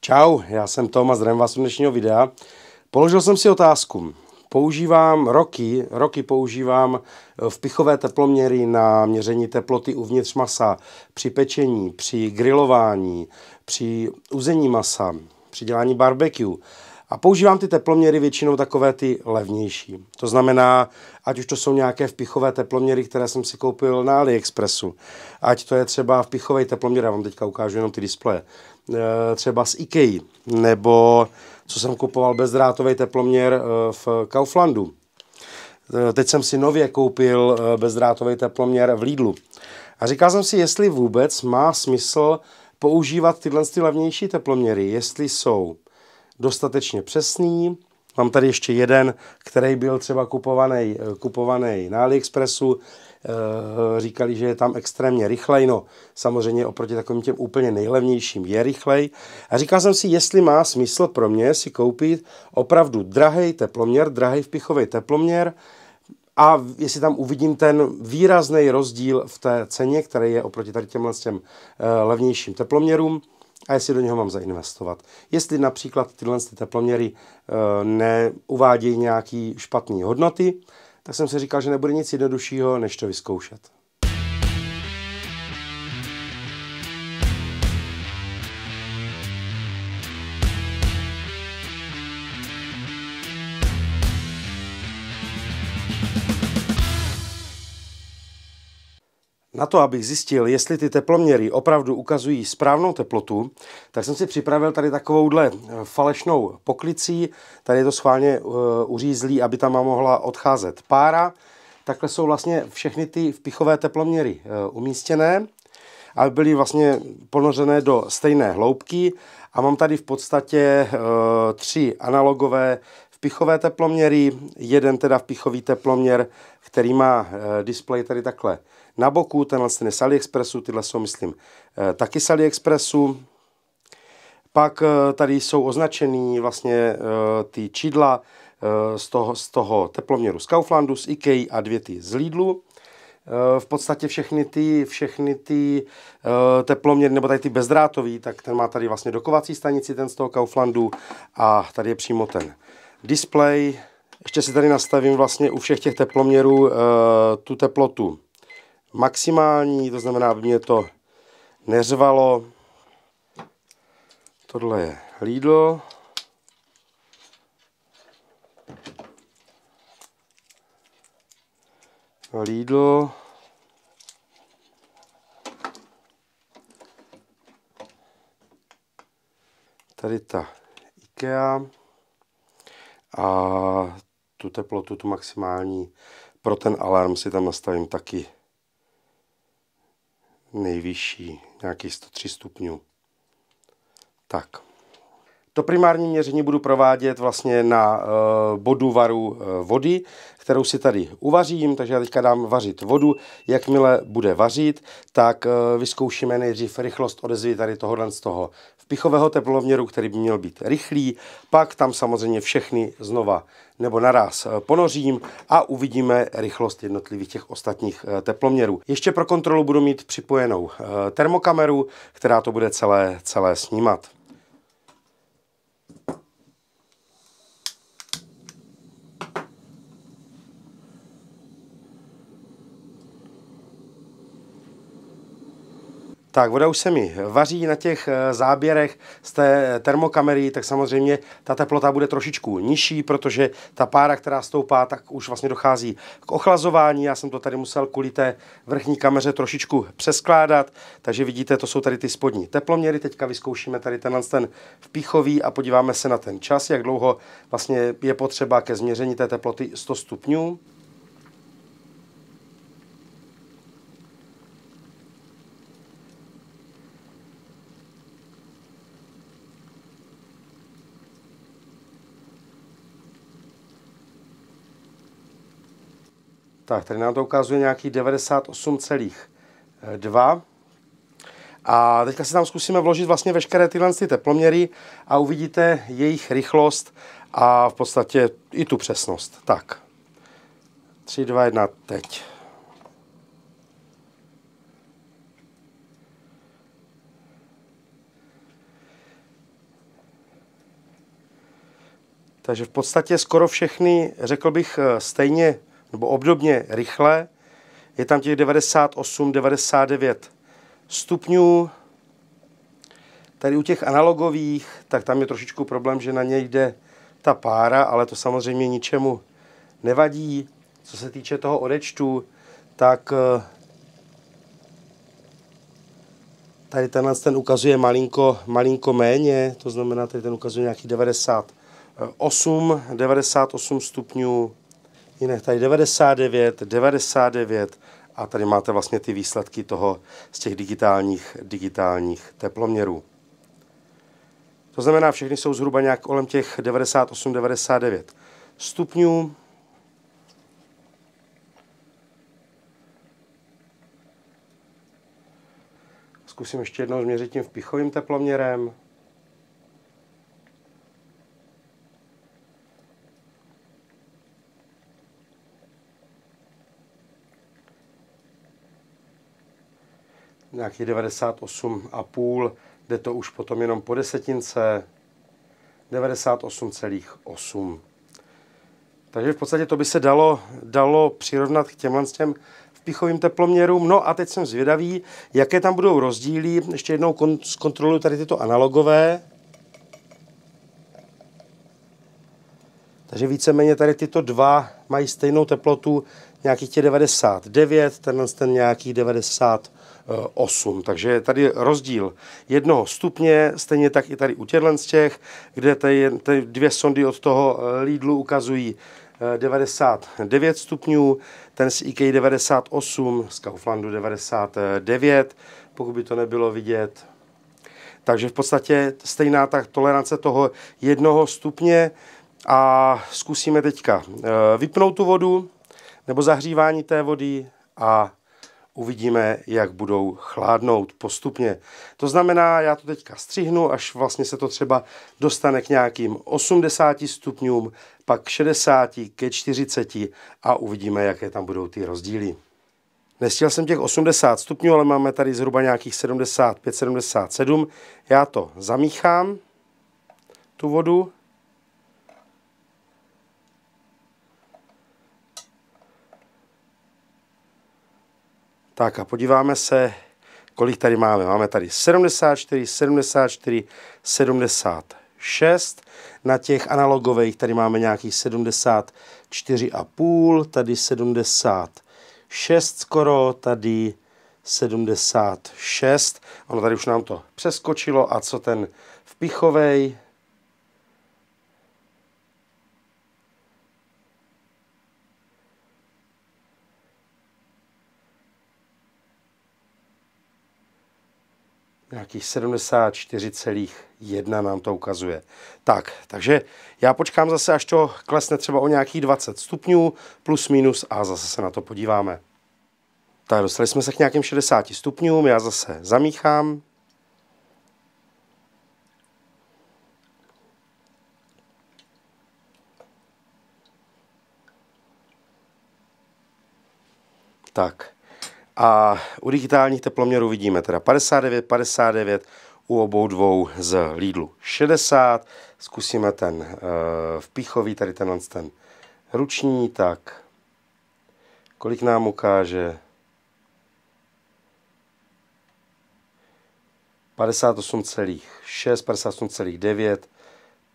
Čau, já jsem Tom a zdravím vás u dnešního videa. Položil jsem si otázku. Roky používám vpichové teploměry na měření teploty uvnitř masa, při pečení, při grilování, při uzení masa, při dělání barbecue. A používám ty teploměry většinou takové ty levnější. To znamená, ať už to jsou nějaké vpichové teploměry, které jsem si koupil na AliExpressu, ať to je třeba vpichový teploměr, já vám teďka ukážu jenom ty displeje, třeba z IKEA, nebo co jsem kupoval bezdrátový teploměr v Kauflandu. Teď jsem si nově koupil bezdrátový teploměr v Lidlu. A říkal jsem si, jestli vůbec má smysl používat tyhle levnější teploměry, jestli jsou dostatečně přesný. Mám tady ještě jeden, který byl třeba kupovaný na AliExpressu. Říkali, že je tam extrémně rychlej. No, samozřejmě oproti takovým těm úplně nejlevnějším je rychlej. A říkal jsem si, jestli má smysl pro mě si koupit opravdu drahý teploměr, drahý vpichový teploměr, a jestli tam uvidím ten výrazný rozdíl v té ceně, který je oproti tady těm levnějším teploměrům, a jestli do něho mám zainvestovat. Jestli například tyhle teploměry neuvádějí nějaké špatné hodnoty, tak jsem si říkal, že nebude nic jednoduššího, než to vyzkoušet. Na to, abych zjistil, jestli ty teploměry opravdu ukazují správnou teplotu, tak jsem si připravil tady takovouhle falešnou poklicí. Tady je to schválně uřízlý, aby tam mohla odcházet pára. Takhle jsou vlastně všechny ty vpichové teploměry umístěné, aby byly vlastně ponořené do stejné hloubky. A mám tady v podstatě 3 analogové vpichové teploměry, jeden teda vpichový teploměr, který má displej tady takhle na boku, tenhle je z AliExpressu, tyhle jsou, myslím, taky z AliExpressu. Pak tady jsou označený vlastně ty čidla z toho teploměru z Kauflandu, z IKEA a 2 ty z Lidlu. V podstatě všechny ty teploměry, nebo tady ty bezdrátový, tak ten má tady vlastně dokovací stanici, ten z toho Kauflandu, a tady je přímo ten displej. Ještě si tady nastavím vlastně u všech těch teploměrů tu teplotu maximální, to znamená, aby mě to neřvalo. Tohle je Lidl. Tady ta IKEA. A tu teplotu, tu maximální, pro ten alarm si tam nastavím taky nejvyšší, nějakých 103 stupňů. Tak. To primární měření budu provádět vlastně na bodu varu vody, kterou si tady uvařím, takže já teďka dám vařit vodu. Jakmile bude vařit, tak vyzkoušíme nejdřív rychlost odezvy tady tohohle z toho vpichového teploměru, který by měl být rychlý. Pak tam samozřejmě všechny znova nebo naraz ponořím a uvidíme rychlost jednotlivých těch ostatních teploměrů. Ještě pro kontrolu budu mít připojenou termokameru, která to bude celé snímat. Tak, voda už se mi vaří na těch záběrech z té termokamery, tak samozřejmě ta teplota bude trošičku nižší, protože ta pára, která stoupá, tak už vlastně dochází k ochlazování. Já jsem to tady musel kvůli té vrchní kameře trošičku přeskládat, takže vidíte, to jsou tady ty spodní teploměry. Teďka vyzkoušíme tady ten vpichový a podíváme se na ten čas, jak dlouho vlastně je potřeba ke změření té teploty 100 stupňů. Tak, tady nám to ukazuje nějaký 98,2. A teďka si tam zkusíme vložit vlastně veškeré tyhle teploměry a uvidíte jejich rychlost a v podstatě i tu přesnost. Tak, 3, 2, 1, teď. Takže v podstatě skoro všechny, řekl bych, stejně nebo obdobně rychle. Je tam těch 98, 99 stupňů. Tady u těch analogových, tak tam je trošičku problém, že na něj jde ta pára, ale to samozřejmě ničemu nevadí. Co se týče toho odečtu, tak tady ten ukazuje malinko méně, to znamená, tady ten ukazuje nějaký 98 stupňů, jinak tady 99 a tady máte vlastně ty výsledky toho z těch digitálních teploměrů. To znamená, všechny jsou zhruba nějak kolem těch 98-99 stupňů. Zkusím ještě jednou změřit tím vpichovým teploměrem. Nějaký 98,5, jde to už potom jenom po desetince, 98,8. Takže v podstatě to by se dalo přirovnat k těm vpichovým teploměrům. No a teď jsem zvědavý, jaké tam budou rozdíly. Ještě jednou zkontroluji tady tyto analogové. Takže víceméně tady tyto dva mají stejnou teplotu, nějakých těch 99, ten nějaký 98. Takže tady rozdíl 1 stupně, stejně tak i tady u těch, kde ty dvě sondy od toho Lidlu ukazují 99 stupňů, ten z IK 98, z Kauflandu 99, pokud by to nebylo vidět. Takže v podstatě stejná ta tolerance toho 1 stupně a zkusíme teďka vypnout tu vodu nebo zahřívání té vody a uvidíme, jak budou chládnout postupně. To znamená, já to teďka střihnu, až vlastně se to třeba dostane k nějakým 80 stupňům, pak 60, ke 40 a uvidíme, jaké tam budou ty rozdíly. Nestihl jsem těch 80 stupňů, ale máme tady zhruba nějakých 75, 77. Já to zamíchám, tu vodu. Tak a podíváme se, kolik tady máme. Máme tady 74, 74, 76. Na těch analogových tady máme nějakých 74,5, tady 76 skoro, tady 76. Ono tady už nám to přeskočilo. A co ten vpichovej? Nějakých 74,1 nám to ukazuje. Takže já počkám zase, až to klesne třeba o nějakých 20 stupňů, plus minus a zase se na to podíváme. Tak dostali jsme se k nějakým 60 stupňům, já zase zamíchám. Tak. A u digitálních teploměrů vidíme teda 59, 59, u obou dvou z Lidlu 60. Zkusíme ten vpichový, tady ten ruční, tak kolik nám ukáže? 58,6, 58,9,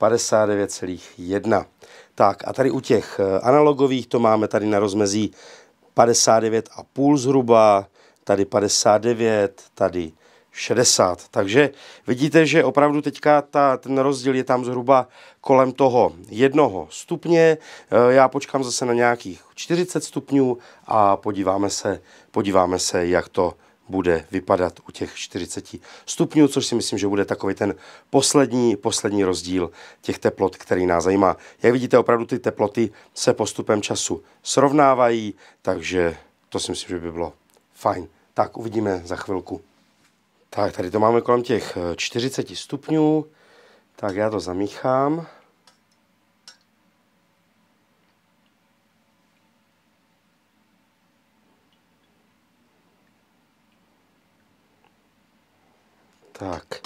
59,1. Tak a tady u těch analogových to máme tady na rozmezí 59,5 zhruba, tady 59, tady 60. Takže vidíte, že opravdu teďka ten rozdíl je tam zhruba kolem toho 1 stupně. Já počkám zase na nějakých 40 stupňů a podíváme se, jak to bude vypadat u těch 40 stupňů, což si myslím, že bude takový ten poslední rozdíl těch teplot, který nás zajímá. Jak vidíte, opravdu ty teploty se postupem času srovnávají, takže to si myslím, že by bylo fajn. Tak uvidíme za chvilku. Tak, tady to máme kolem těch 40 stupňů, tak já to zamíchám. Tak,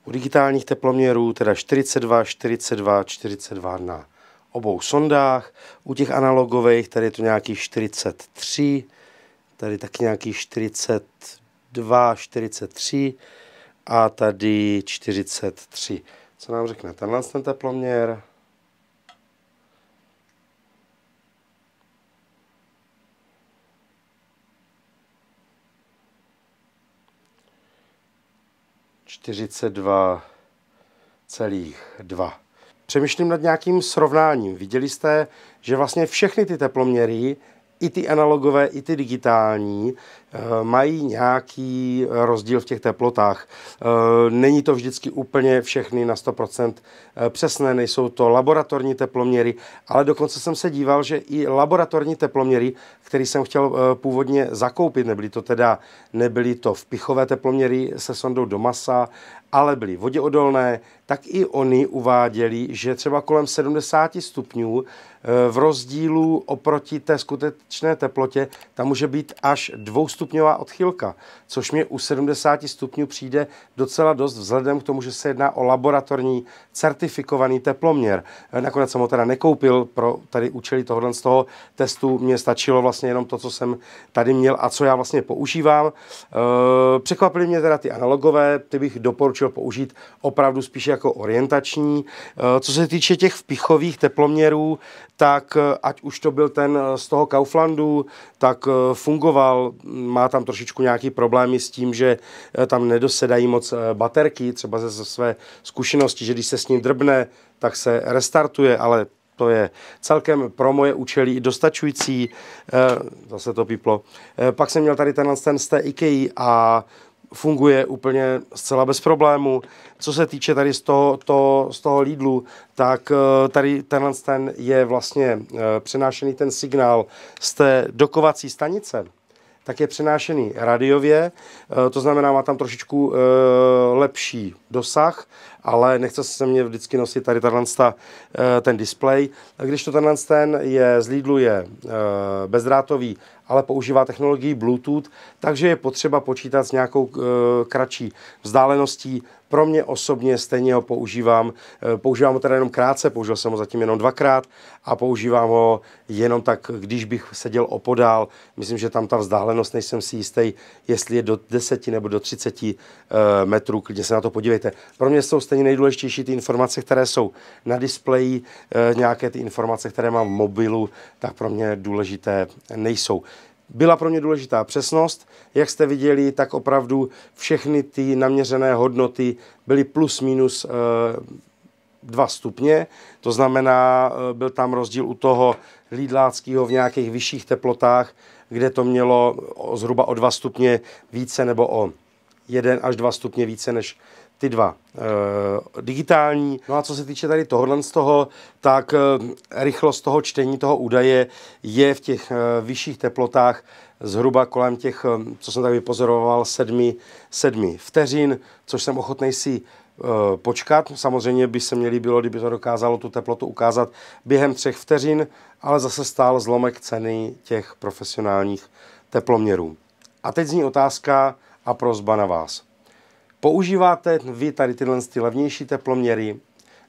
u digitálních teploměrů teda 42, 42, 42 na obou sondách. U těch analogových tady je to nějakých 43, tady taky nějakých 42, 43 a tady 43. Co nám řekne tenhle ten teploměr? ,2. Přemýšlím nad nějakým srovnáním. Viděli jste, že vlastně všechny ty teploměry, i ty analogové, i ty digitální, mají nějaký rozdíl v těch teplotách. Není to vždycky úplně všechny na 100% přesné, nejsou to laboratorní teploměry, ale dokonce jsem se díval, že i laboratorní teploměry, který jsem chtěl původně zakoupit, nebyly to vpichové teploměry se sondou do masa, ale byly voděodolné, tak i oni uváděli, že třeba kolem 70 stupňů v rozdílu oproti té skutečné teplotě tam může být až 2stupňová odchylka, což mě u 70 stupňů přijde docela dost vzhledem k tomu, že se jedná o laboratorní certifikovaný teploměr. Nakonec jsem ho teda nekoupil pro tady účely tohohle z toho testu, mně stačilo vlastně jenom to, co jsem tady měl a co já vlastně používám. Překvapily mě teda ty analogové, ty bych doporučil použít opravdu spíše jako orientační. Co se týče těch vpichových teploměrů, tak ať už to byl ten z toho Kauflandu, tak fungoval, má tam trošičku nějaký problémy s tím, že tam nedosedají moc baterky, třeba ze své zkušenosti, že když se s ním drbne, tak se restartuje, ale to je celkem pro moje účely i dostačující. Zase to píplo. Pak jsem měl tady ten z té IKEA a funguje úplně zcela bez problému. Co se týče tady z toho Lidlu, tak tady ten je vlastně přenášený ten signál z té dokovací stanice, tak je přenášený radiově, to znamená, má tam trošičku lepší dosah, ale nechce se mě vždycky nosit tady ten displej. Když to ten je z Lidlu je bezdrátový, ale používá technologii Bluetooth, takže je potřeba počítat s nějakou kratší vzdáleností. Pro mě osobně stejně ho používám ho teda jenom krátce, použil jsem ho zatím jenom 2krát a používám ho jenom tak, když bych seděl opodál. Myslím, že tam ta vzdálenost, nejsem si jistý, jestli je do 10 nebo do 30 metrů, klidně se na to podívejte. Pro mě jsou stejně nejdůležitější ty informace, které jsou na displeji, nějaké ty informace, které mám v mobilu, tak pro mě důležité nejsou. Byla pro mě důležitá přesnost, jak jste viděli, tak opravdu všechny ty naměřené hodnoty byly plus minus 2 stupně, to znamená, byl tam rozdíl u toho lidláckého v nějakých vyšších teplotách, kde to mělo zhruba o 2 stupně více nebo o 1 až 2 stupně více než ty dva digitální. No a co se týče tady tohohle z toho, tak rychlost toho čtení toho údaje je v těch vyšších teplotách zhruba kolem těch, co jsem tak vypozoroval, 7 vteřin, což jsem ochotnej si počkat. Samozřejmě by se mě líbilo, kdyby to dokázalo tu teplotu ukázat během 3 vteřin, ale zase stál zlomek ceny těch profesionálních teploměrů. A teď zní otázka a prosba na vás. Používáte vy tady tyhle levnější teploměry,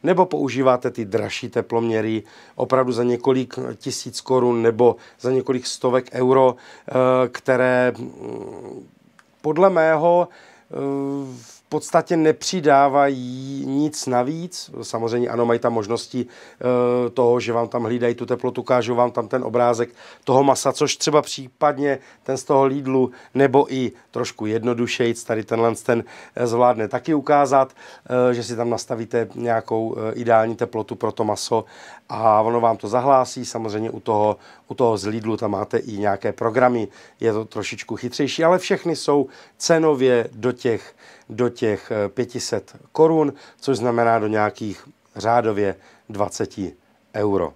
nebo používáte ty dražší teploměry opravdu za několik tisíc korun nebo za několik stovek euro, které podle mého v podstatě nepřidávají nic navíc. Samozřejmě ano, mají tam možnosti toho, že vám tam hlídají tu teplotu, ukážou vám tam ten obrázek toho masa, což třeba případně ten z toho Lidlu nebo i trošku jednodušejc, tady ten zvládne taky ukázat, že si tam nastavíte nějakou ideální teplotu pro to maso a ono vám to zahlásí. Samozřejmě u toho z Lidlu tam máte i nějaké programy, je to trošičku chytřejší, ale všechny jsou cenově do těch 500 korun, což znamená do nějakých řádově 20 euro.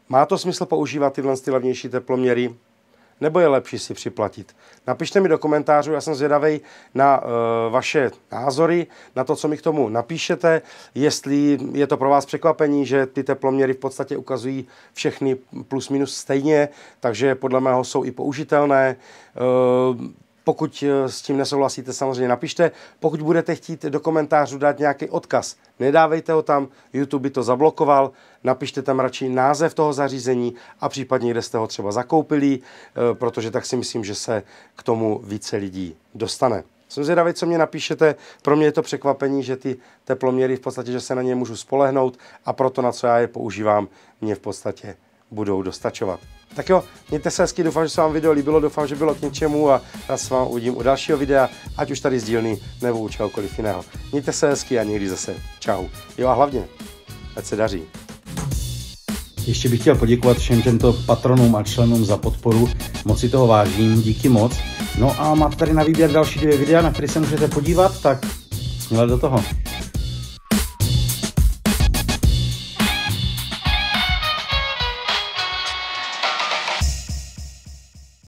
Má to smysl používat tyhle levnější teploměry, nebo je lepší si připlatit? Napište mi do komentářů, já jsem zvědavý na vaše názory, na to, co mi k tomu napíšete, jestli je to pro vás překvapení, že ty teploměry v podstatě ukazují všechny plus minus stejně, takže podle mého jsou i použitelné. Pokud s tím nesouhlasíte, samozřejmě napište. Pokud budete chtít do komentářů dát nějaký odkaz, nedávejte ho tam, YouTube by to zablokoval, napište tam radši název toho zařízení a případně, kde jste ho třeba zakoupili, protože tak si myslím, že se k tomu více lidí dostane. Jsem zvědavý, co mě napíšete. Pro mě je to překvapení, že ty teploměry v podstatě, že se na ně můžu spolehnout a proto, na co já je používám, mě v podstatě budou dostačovat. Tak jo, mějte se hezky, doufám, že se vám video líbilo, doufám, že bylo k něčemu a já se vám uvidím u dalšího videa, ať už tady z dílny nebo u čehokoliv jiného. Mějte se hezky a někdy zase. Čau. Jo a hlavně, ať se daří. Ještě bych chtěl poděkovat všem těmto patronům a členům za podporu. Moc si toho vážím, díky moc. No a máte tady na výběr další 2 videa, na které se můžete podívat, tak směle do toho.